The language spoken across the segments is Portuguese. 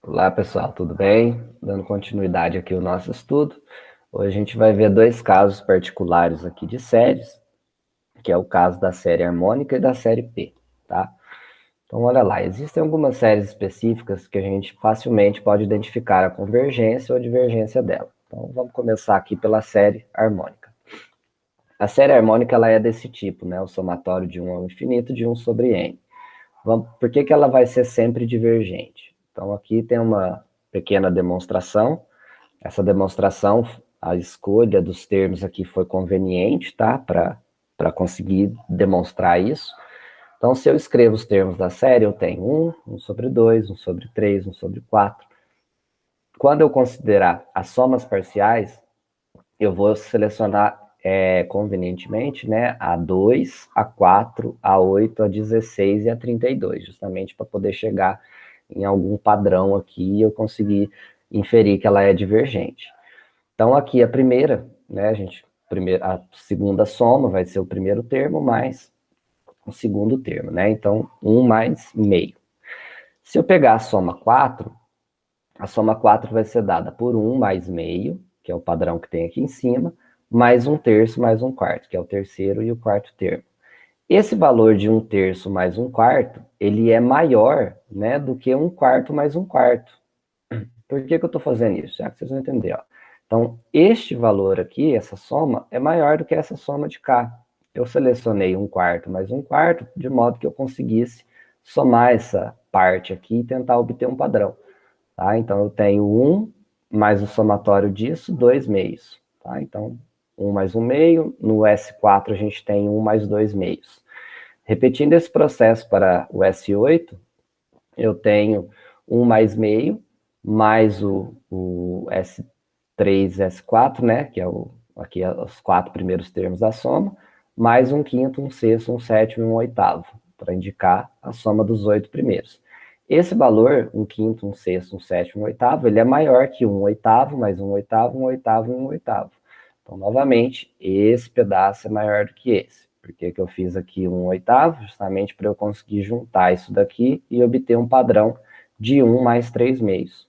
Olá, pessoal, tudo bem? Dando continuidade aqui ao nosso estudo. Hoje a gente vai ver dois casos particulares aqui de séries, que é o caso da série harmônica e da série P, tá? Então, olha lá, existem algumas séries específicas que a gente facilmente pode identificar a convergência ou a divergência dela. Então, vamos começar aqui pela série harmônica. A série harmônica, ela é desse tipo, né? O somatório de 1 ao infinito de 1 sobre n. Por que ela vai ser sempre divergente? Então, aqui tem uma pequena demonstração. Essa demonstração, a escolha dos termos aqui foi conveniente, tá? Para conseguir demonstrar isso. Então, se eu escrevo os termos da série, eu tenho 1 sobre 2, 1 sobre 3, 1 sobre 4. Quando eu considerar as somas parciais, eu vou selecionar convenientemente, né, a 2, a 4, a 8, a 16 e a 32, justamente para poder chegar em algum padrão aqui e eu conseguir inferir que ela é divergente. Então, aqui a primeira, né, a segunda soma vai ser o primeiro termo mais o segundo termo, né? Então, 1 mais meio. Se eu pegar a soma 4 vai ser dada por 1 mais meio, que é o padrão que tem aqui em cima, mais 1/3 mais 1/4, que é o terceiro e o quarto termo. Esse valor de 1/3 mais 1/4, ele é maior, né, do que 1/4 mais 1/4. Por que eu estou fazendo isso? Já que vocês vão entender, ó. Então, este valor aqui, essa soma, é maior do que essa soma de cá. Eu selecionei 1/4 mais 1/4, de modo que eu conseguisse somar essa parte aqui e tentar obter um padrão. Tá? Então, eu tenho 1 mais o somatório disso, 2 meios. Tá? Então, 1 mais 1 meio. No S4, a gente tem 1 mais 2 meios. Repetindo esse processo para o S8, eu tenho 1 mais meio, mais o S3, S4, né? Que é aqui os 4 primeiros termos da soma, mais 1/5, 1/6, 1/7 e 1/8, para indicar a soma dos 8 primeiros. Esse valor, 1/5, 1/6, 1/7, 1/8, ele é maior que 1/8, mais 1/8, 1/8 e 1/8. Então, novamente, esse pedaço é maior do que esse. Por que eu fiz aqui 1/8? Justamente para eu conseguir juntar isso daqui e obter um padrão de 1 mais 3 meios.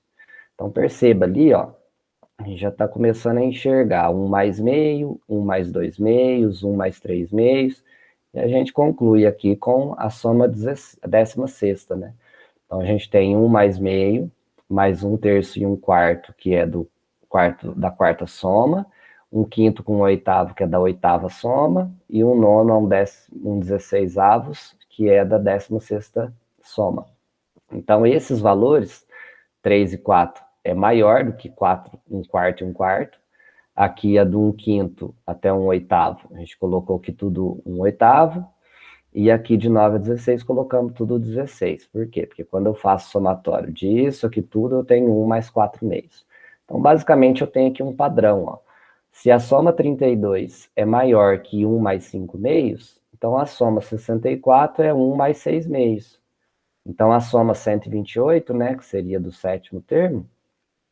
Então, perceba ali, ó, a gente já está começando a enxergar 1 mais meio, 1 mais 2 meios, 1 mais 3 meios, e a gente conclui aqui com a soma 16ª, né? Então, a gente tem 1 mais meio, mais 1/3 e 1/4, que é da quarta soma, 1/5 com 1/8, que é da oitava soma, e 1/9 a 1/16, que é da 16ª soma. Então, esses valores, 3 e 4, é maior do que 4, 1/4 e 1/4. Aqui é do 1/5 até 1/8, a gente colocou aqui tudo 1/8. E aqui de 9 a 16 colocamos tudo 16. Por quê? Porque quando eu faço somatório disso aqui tudo, eu tenho 1 mais 4 meios. Então, basicamente, eu tenho aqui um padrão, ó. Se a soma 32 é maior que 1 mais 5 meios, então a soma 64 é 1 mais 6 meios. Então, a soma 128, né, que seria do sétimo termo,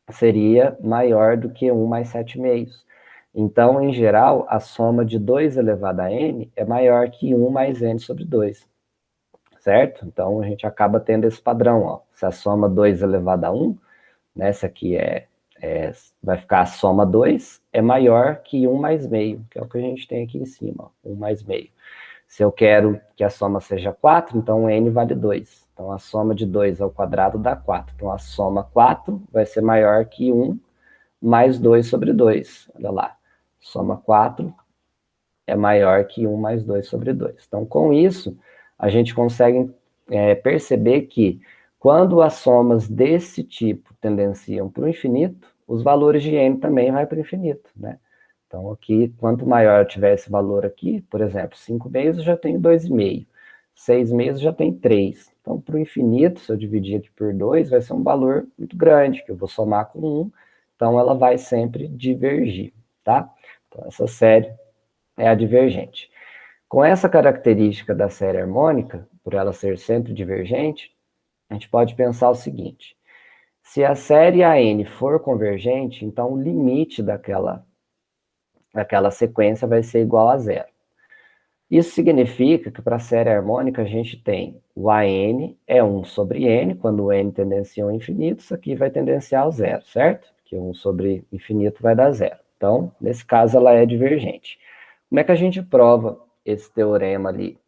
seria maior do que 1 mais 7 meios. Então, em geral, a soma de 2 elevado a n é maior que 1 mais n sobre 2, certo? Então, a gente acaba tendo esse padrão, ó. Se a soma 2 elevado a 1, né, essa aqui vai ficar a soma 2, é maior que 1 mais meio, que é o que a gente tem aqui em cima, ó, 1 mais meio. Se eu quero que a soma seja 4, então n vale 2. Então, a soma de 2 ao quadrado dá 4. Então, a soma 4 vai ser maior que 1 mais 2 sobre 2. Olha lá. Soma 4 é maior que 1 mais 2 sobre 2. Então, com isso, a gente consegue perceber que quando as somas desse tipo tendenciam para o infinito, os valores de n também vai para o infinito, né? Então, aqui, quanto maior eu tiver esse valor aqui, por exemplo, 5 meios eu já tenho 2,5. 6 meios eu já tenho 3. Então, para o infinito, se eu dividir aqui por 2, vai ser um valor muito grande, que eu vou somar com 1. Então, ela vai sempre divergir, tá? Então, essa série é a divergente. Com essa característica da série harmônica, por ela ser sempre divergente, a gente pode pensar o seguinte: se a série AN for convergente, então o limite daquela sequência vai ser igual a zero. Isso significa que para a série harmônica a gente tem o AN é 1 sobre N, quando o N tendencia ao infinito, isso aqui vai tendenciar ao zero, certo? Porque 1 sobre infinito vai dar zero. Então, nesse caso, ela é divergente. Como é que a gente prova esse teorema ali?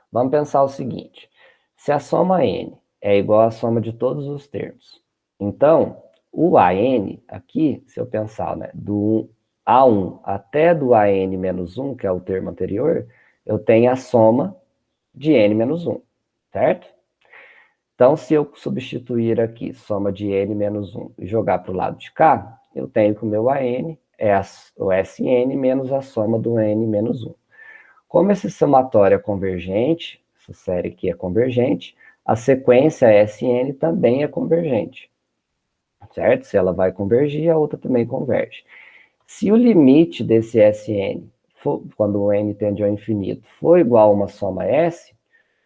Vamos pensar o seguinte, se a soma N é igual à soma de todos os termos, então, o AN aqui, se eu pensar, né, do A1 até do AN menos 1, que é o termo anterior, eu tenho a soma de N menos 1, certo? Então, se eu substituir aqui soma de N menos 1 e jogar para o lado de cá, eu tenho que o meu AN é o SN menos a soma do N menos 1. Como esse somatório é convergente, essa série aqui é convergente, a sequência SN também é convergente, certo? Se ela vai convergir, a outra também converge. Se o limite desse SN, quando o n tende ao infinito, for igual a uma soma S,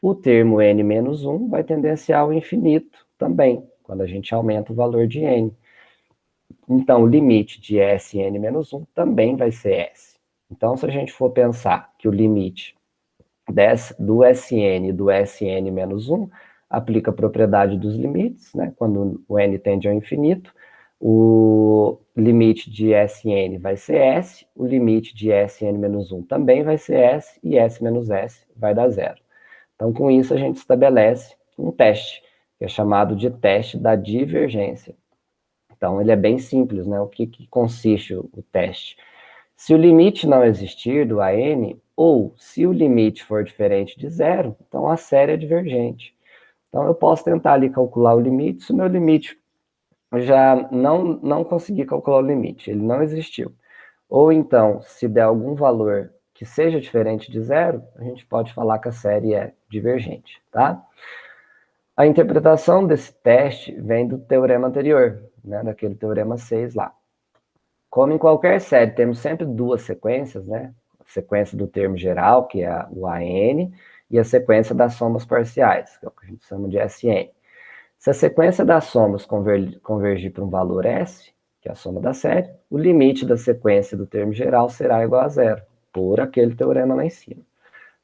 o termo n menos 1 vai tendenciar ao infinito também, quando a gente aumenta o valor de n. Então, o limite de Sn menos 1 também vai ser S. Então, se a gente for pensar que o limite do Sn e do Sn menos 1 aplica a propriedade dos limites, né? Quando o n tende ao infinito, o limite de Sn vai ser S, o limite de Sn menos 1 também vai ser S, e S menos S vai dar zero. Então, com isso, a gente estabelece um teste, que é chamado de teste da divergência. Então, ele é bem simples, né? O que consiste o teste? Se o limite não existir do AN, ou se o limite for diferente de zero, então a série é divergente. Então, eu posso tentar ali calcular o limite, se o meu limite já não conseguir calcular o limite, ele não existiu. Ou então, se der algum valor que seja diferente de zero, a gente pode falar que a série é divergente, tá? A interpretação desse teste vem do teorema anterior, né, daquele teorema 6 lá. Como em qualquer série, temos sempre duas sequências, né? A sequência do termo geral, que é o AN, e a sequência das somas parciais, que é o que a gente chama de SN. Se a sequência das somas convergir para um valor S, que é a soma da série, o limite da sequência do termo geral será igual a zero, por aquele teorema lá em cima.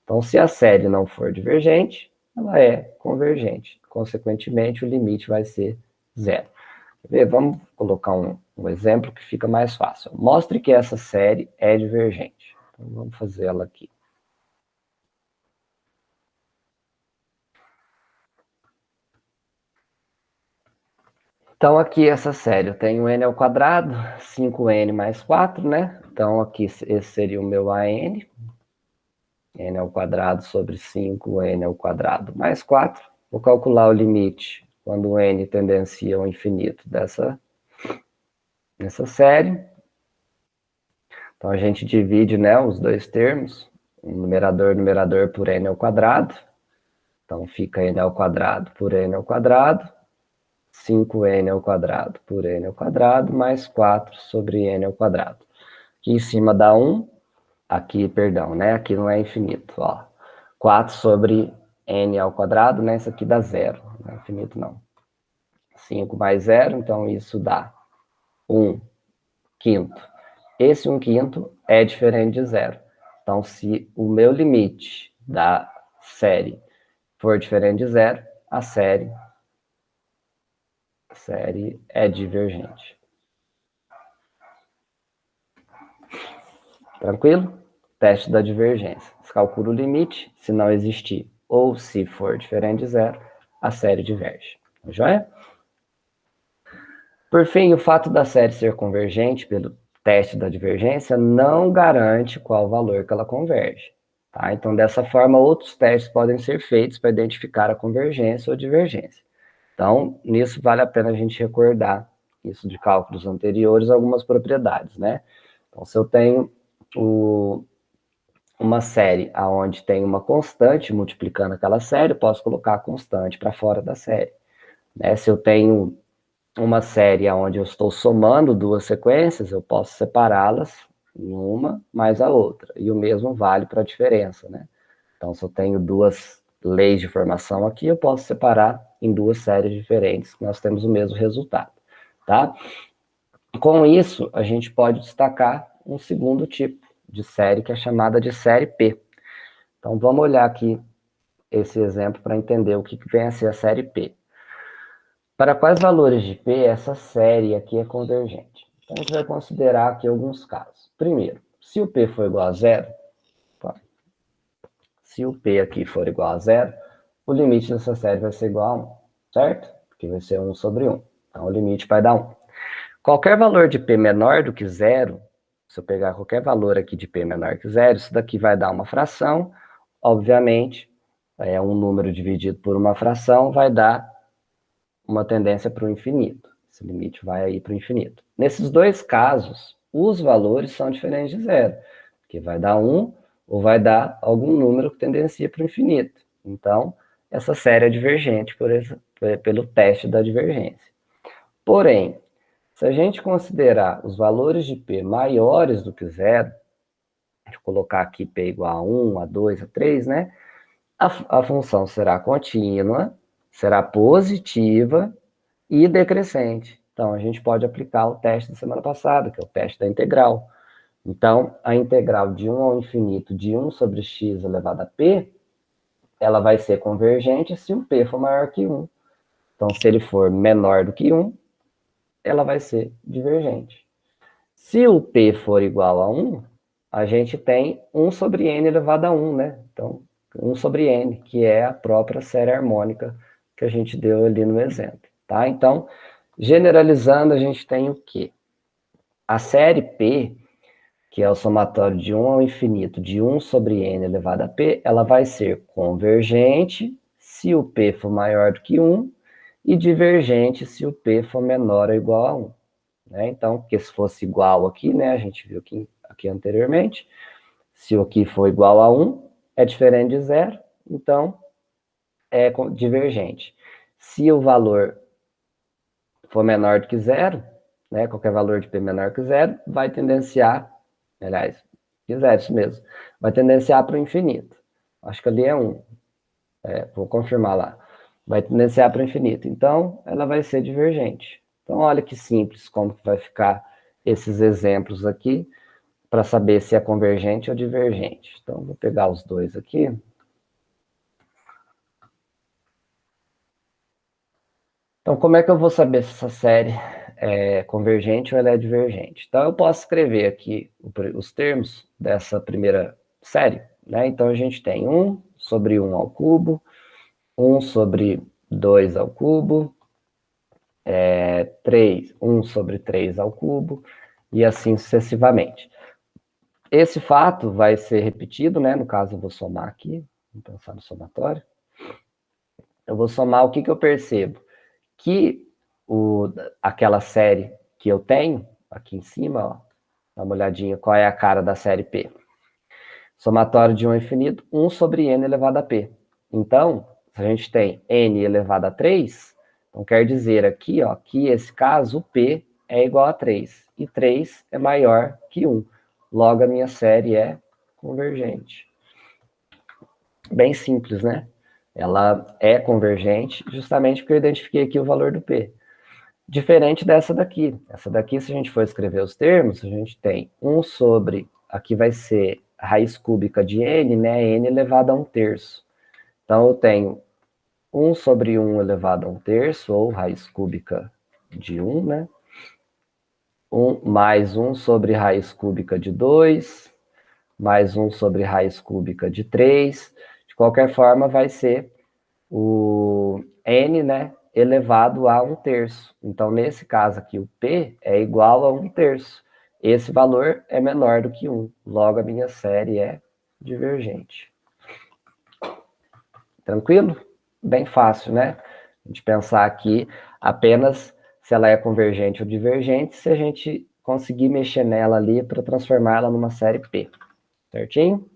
Então, se a série não for divergente, ela é convergente. Consequentemente, o limite vai ser zero. Vamos colocar um exemplo que fica mais fácil. Mostre que essa série é divergente. Então, vamos fazer ela aqui. Então, aqui essa série, eu tenho n ao quadrado, 5n mais 4, né? Então, aqui esse seria o meu AN. N ao quadrado sobre 5n ao quadrado mais 4. Vou calcular o limite quando o n tendencia ao infinito dessa série. Então, a gente divide, né, os dois termos, numerador por n ao quadrado. Então, fica n ao quadrado por n ao quadrado, 5n ao quadrado por n ao quadrado, mais 4 sobre n ao quadrado. Aqui em cima dá 1, aqui, perdão, né, aqui não é infinito, ó. 4 sobre n ao quadrado, né, isso aqui dá zero, não é infinito não. 5 mais 0, então isso dá 1 quinto. Esse 1 quinto é diferente de zero. Então, se o meu limite da série for diferente de zero, a série é divergente. Tranquilo? Teste da divergência. Você calcula o limite, se não existir ou se for diferente de zero, a série diverge. Joia? Por fim, o fato da série ser convergente pelo teste da divergência não garante qual valor que ela converge. Tá? Então, dessa forma, outros testes podem ser feitos para identificar a convergência ou divergência. Então, nisso vale a pena a gente recordar isso de cálculos anteriores, algumas propriedades, né? Então, se eu tenho uma série onde tem uma constante multiplicando aquela série, eu posso colocar a constante para fora da série. Né? Se eu tenho uma série onde eu estou somando duas sequências, eu posso separá-las em uma mais a outra. E o mesmo vale para a diferença, né? Então, se eu tenho duas leis de formação aqui, eu posso separar em duas séries diferentes, nós temos o mesmo resultado, tá? Com isso, a gente pode destacar um segundo tipo de série, que é chamada de série P. Então, vamos olhar aqui esse exemplo para entender o que vem a ser a série P. Para quais valores de P essa série aqui é convergente? Então, a gente vai considerar aqui alguns casos. Primeiro, se o P for igual a zero, se o P aqui for igual a zero, o limite dessa série vai ser igual a 1, certo? Porque vai ser 1 sobre 1. Então, o limite vai dar 1. Qualquer valor de P menor do que zero, se eu pegar qualquer valor aqui de P menor que zero, isso daqui vai dar uma fração. Obviamente, é um número dividido por uma fração, vai dar uma tendência para o infinito. Esse limite vai aí para o infinito. Nesses dois casos, os valores são diferentes de zero, que vai dar 1 ou vai dar algum número que tendencia para o infinito. Então, essa série é divergente pelo teste da divergência. Porém, se a gente considerar os valores de P maiores do que zero, deixa eu colocar aqui P igual a 1, a 2, a 3, né? A função será contínua, será positiva e decrescente. Então, a gente pode aplicar o teste da semana passada, que é o teste da integral. Então, a integral de 1 ao infinito de 1 sobre x elevado a p, ela vai ser convergente se o p for maior que 1. Então, se ele for menor do que 1, ela vai ser divergente. Se o p for igual a 1, a gente tem 1 sobre n elevado a 1, né? Então, 1 sobre n, que é a própria série harmônica que a gente deu ali no exemplo, tá? Então, generalizando, a gente tem o quê? A série P, que é o somatório de 1 ao infinito de 1 sobre n elevado a p, ela vai ser convergente se o p for maior do que 1 e divergente se o p for menor ou igual a 1. Né? Então, porque se fosse igual aqui, né, a gente viu aqui anteriormente, se o aqui for igual a 1, é diferente de zero, então é divergente. Se o valor for menor do que zero, né, qualquer valor de P menor que zero, vai tendenciar, aliás, que zero, isso mesmo, vai tendenciar para o infinito. Acho que ali é 1. Vou confirmar lá. Vai tendenciar para o infinito. Então, ela vai ser divergente. Então, olha que simples como que vai ficar esses exemplos aqui para saber se é convergente ou divergente. Então, vou pegar os dois aqui. Então, como é que eu vou saber se essa série é convergente ou ela é divergente? Então, eu posso escrever aqui os termos dessa primeira série, né? Então, a gente tem 1 sobre 1 ao cubo, 1 sobre 2 ao cubo, 1 sobre 3 ao cubo, e assim sucessivamente. Esse fato vai ser repetido, né? No caso, eu vou somar aqui, vamos pensar no somatório. Eu vou somar o que eu percebo? Que aquela série que eu tenho, aqui em cima, ó, dá uma olhadinha qual é a cara da série P. Somatório de 1 ao infinito, 1 sobre n elevado a p. Então, se a gente tem n elevado a 3, então quer dizer aqui, ó, que esse caso, o p é igual a 3. E 3 é maior que 1. Logo, a minha série é convergente. Bem simples, né? Ela é convergente justamente porque eu identifiquei aqui o valor do p. Diferente dessa daqui. Essa daqui, se a gente for escrever os termos, a gente tem 1 sobre, aqui vai ser a raiz cúbica de n, né? N elevado a 1/3. Então, eu tenho 1 sobre 1 elevado a 1/3, ou raiz cúbica de 1, né? Mais 1 sobre raiz cúbica de 2, mais 1 sobre raiz cúbica de 3. De qualquer forma, vai ser o n, né, elevado a 1/3. Então, nesse caso aqui, o p é igual a 1/3. Esse valor é menor do que 1. Logo, a minha série é divergente. Tranquilo? Bem fácil, né? A gente pensar aqui apenas se ela é convergente ou divergente, se a gente conseguir mexer nela ali para transformá-la numa série P. Certinho?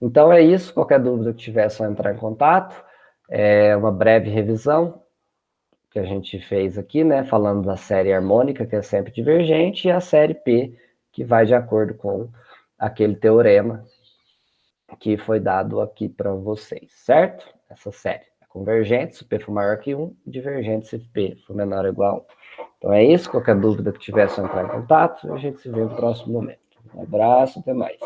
Então é isso. Qualquer dúvida que tiver, é só entrar em contato. É uma breve revisão que a gente fez aqui, né? Falando da série harmônica, que é sempre divergente, e a série P, que vai de acordo com aquele teorema que foi dado aqui para vocês, certo? Essa série é convergente se P for maior que 1, divergente se P for menor ou igual a 1. Então é isso. Qualquer dúvida que tiver, é só entrar em contato. A gente se vê no próximo momento. Um abraço, até mais.